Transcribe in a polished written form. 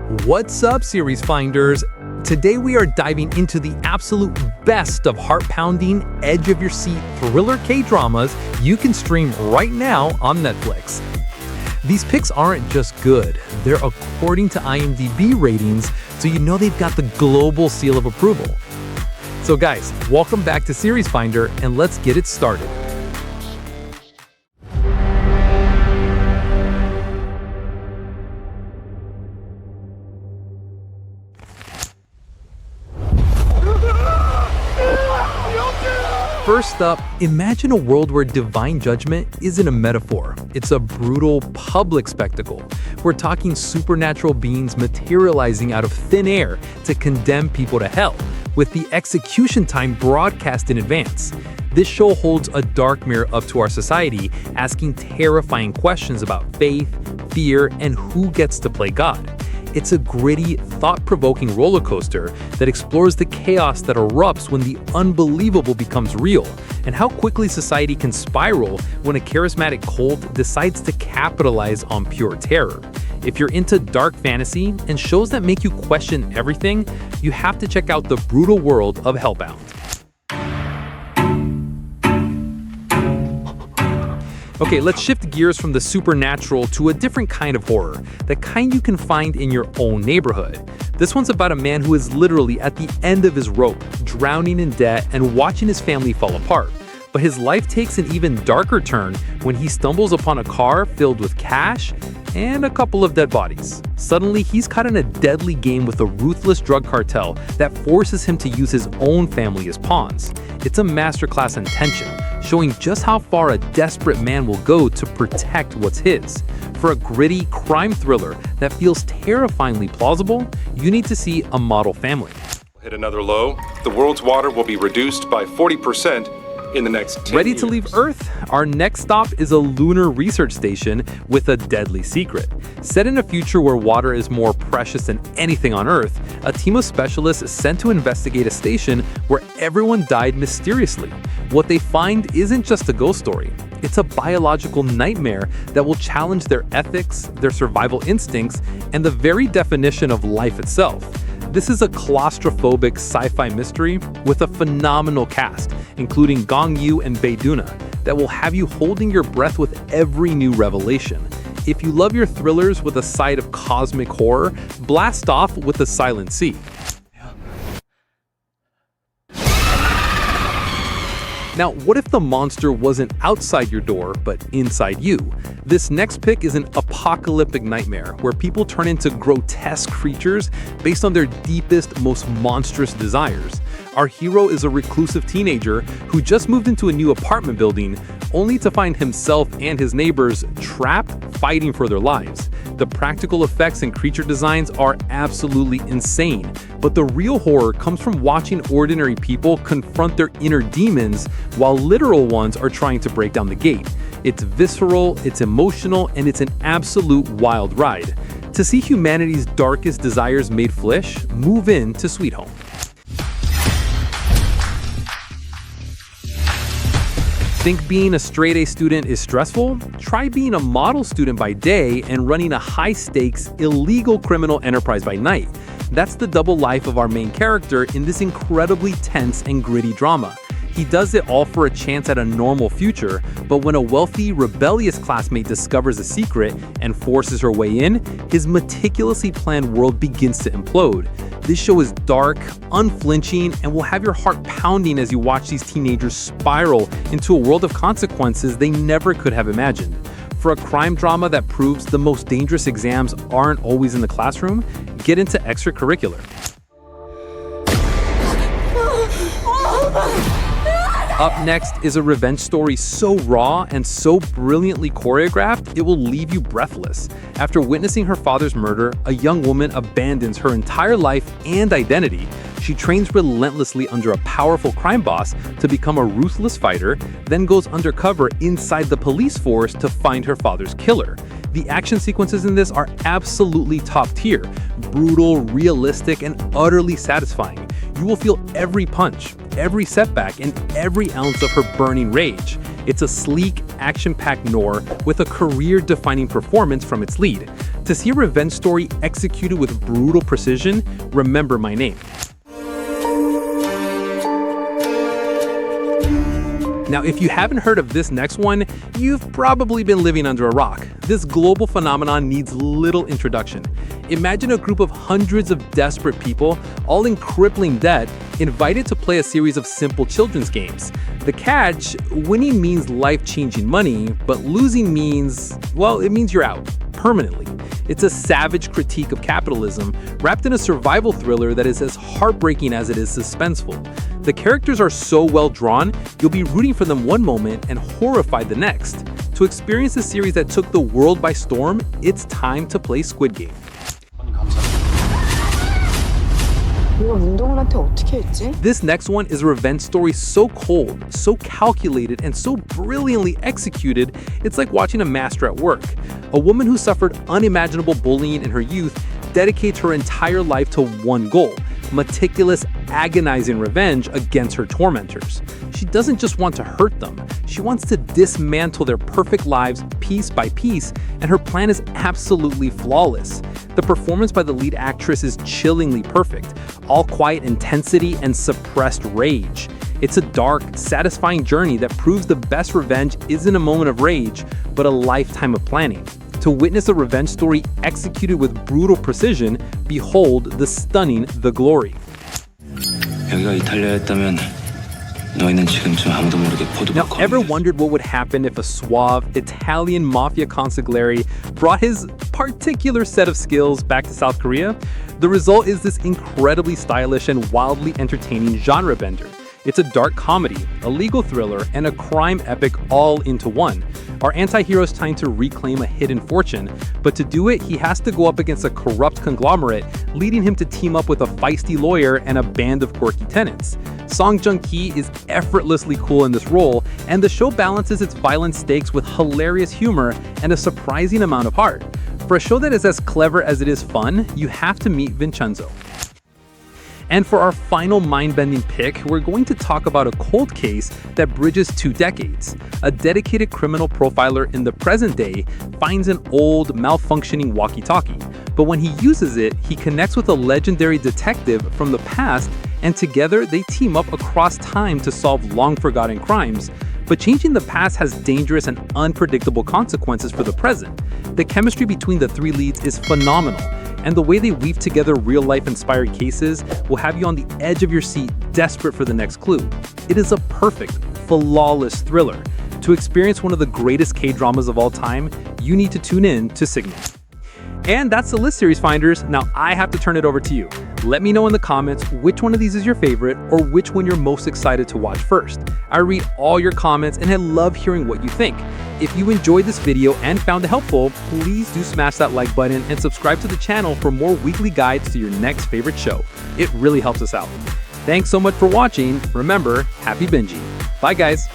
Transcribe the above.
What's up, series finders? Today we are diving into the absolute best of heart-pounding, edge-of-your-seat thriller K-dramas you can stream right now on Netflix. These picks aren't just good, they're according to IMDb ratings, so you know they've got the global seal of approval. So guys, welcome back to Series Finder, and let's get it started. First up, imagine a world where divine judgment isn't a metaphor. It's a brutal, public spectacle. We're talking supernatural beings materializing out of thin air to condemn people to hell, with the execution time broadcast in advance. This show holds a dark mirror up to our society, asking terrifying questions about faith, fear, and who gets to play God. It's a gritty, thought-provoking roller coaster that explores the chaos that erupts when the unbelievable becomes real, and how quickly society can spiral when a charismatic cult decides to capitalize on pure terror. If you're into dark fantasy and shows that make you question everything, you have to check out the brutal world of Hellbound. Okay, let's shift gears from the supernatural to a different kind of horror, the kind you can find in your own neighborhood. This one's about a man who is literally at the end of his rope, drowning in debt and watching his family fall apart. But his life takes an even darker turn when he stumbles upon a car filled with cash and a couple of dead bodies. Suddenly, he's caught in a deadly game with a ruthless drug cartel that forces him to use his own family as pawns. It's a masterclass in tension, showing just how far a desperate man will go to protect what's his. For a gritty crime thriller that feels terrifyingly plausible, you need to see A Model Family. Hit another low. The world's water will be reduced by 40% in the next 10 Ready years. to leave Earth? Our next stop is a lunar research station with a deadly secret. Set in a future where water is more precious than anything on Earth, a team of specialists is sent to investigate a station where everyone died mysteriously. What they find isn't just a ghost story. It's a biological nightmare that will challenge their ethics, their survival instincts, and the very definition of life itself. This is a claustrophobic sci-fi mystery with a phenomenal cast, including Gong Yoo and Bae Doona, that will have you holding your breath with every new revelation. If you love your thrillers with a side of cosmic horror, blast off with The Silent Sea. Now, what if the monster wasn't outside your door, but inside you? This next pick is an apocalyptic nightmare where people turn into grotesque creatures based on their deepest, most monstrous desires. Our hero is a reclusive teenager who just moved into a new apartment building, only to find himself and his neighbors trapped, fighting for their lives. The practical effects and creature designs are absolutely insane, but the real horror comes from watching ordinary people confront their inner demons while literal ones are trying to break down the gate. It's visceral, it's emotional, and it's an absolute wild ride. To see humanity's darkest desires made flesh, move in to Sweet Home. Think being a straight-A student is stressful? Try being a model student by day and running a high-stakes, illegal criminal enterprise by night. That's the double life of our main character in this incredibly tense and gritty drama. He does it all for a chance at a normal future, but when a wealthy, rebellious classmate discovers a secret and forces her way in, his meticulously planned world begins to implode. This show is dark, unflinching, and will have your heart pounding as you watch these teenagers spiral into a world of consequences they never could have imagined. For a crime drama that proves the most dangerous exams aren't always in the classroom, get into extracurricular. Up next is a revenge story so raw and so brilliantly choreographed, it will leave you breathless. After witnessing her father's murder, a young woman abandons her entire life and identity. She trains relentlessly under a powerful crime boss to become a ruthless fighter, then goes undercover inside the police force to find her father's killer. The action sequences in this are absolutely top tier, brutal, realistic, and utterly satisfying. You will feel every punch, every setback, and every ounce of her burning rage. It's a sleek, action-packed noir with a career-defining performance from its lead. To see a revenge story executed with brutal precision, remember my name. Now, if you haven't heard of this next one, you've probably been living under a rock. This global phenomenon needs little introduction. Imagine a group of hundreds of desperate people, all in crippling debt, invited to play a series of simple children's games. The catch, winning means life-changing money, but losing means, well, it means you're out, permanently. It's a savage critique of capitalism, wrapped in a survival thriller that is as heartbreaking as it is suspenseful. The characters are so well drawn, you'll be rooting for them one moment and horrified the next. To experience a series that took the world by storm, it's time to play Squid Game. This next one is a revenge story so cold, so calculated, and so brilliantly executed, it's like watching a master at work. A woman who suffered unimaginable bullying in her youth dedicates her entire life to one goal: meticulous, agonizing revenge against her tormentors. She doesn't just want to hurt them, she wants to dismantle their perfect lives piece by piece, and her plan is absolutely flawless. The performance by the lead actress is chillingly perfect, all quiet intensity and suppressed rage. It's a dark, satisfying journey that proves the best revenge isn't a moment of rage, but a lifetime of planning. To witness a revenge story executed with brutal precision, behold the stunning The Glory. Now, ever wondered what would happen if a suave Italian mafia consigliere brought his particular set of skills back to South Korea? The result is this incredibly stylish and wildly entertaining genre bender. It's a dark comedy, a legal thriller, and a crime epic all into one. Our anti-hero is trying to reclaim a hidden fortune, but to do it, he has to go up against a corrupt conglomerate, leading him to team up with a feisty lawyer and a band of quirky tenants. Song Joong-ki is effortlessly cool in this role, and the show balances its violent stakes with hilarious humor and a surprising amount of heart. For a show that is as clever as it is fun, you have to meet Vincenzo. And for our final mind-bending pick, we're going to talk about a cold case that bridges 2 decades. A dedicated criminal profiler in the present day finds an old, malfunctioning walkie-talkie. But when he uses it, he connects with a legendary detective from the past, and together they team up across time to solve long-forgotten crimes. But changing the past has dangerous and unpredictable consequences for the present. The chemistry between the 3 leads is phenomenal, and the way they weave together real-life inspired cases will have you on the edge of your seat, desperate for the next clue. It is a perfect, flawless thriller. To experience one of the greatest K-dramas of all time, you need to tune in to Signal. And that's the list, series finders. Now I have to turn it over to you. Let me know in the comments which one of these is your favorite or which one you're most excited to watch first. I read all your comments and I love hearing what you think. If you enjoyed this video and found it helpful, please do smash that like button and subscribe to the channel for more weekly guides to your next favorite show. It really helps us out. Thanks so much for watching. Remember, happy binging. Bye guys.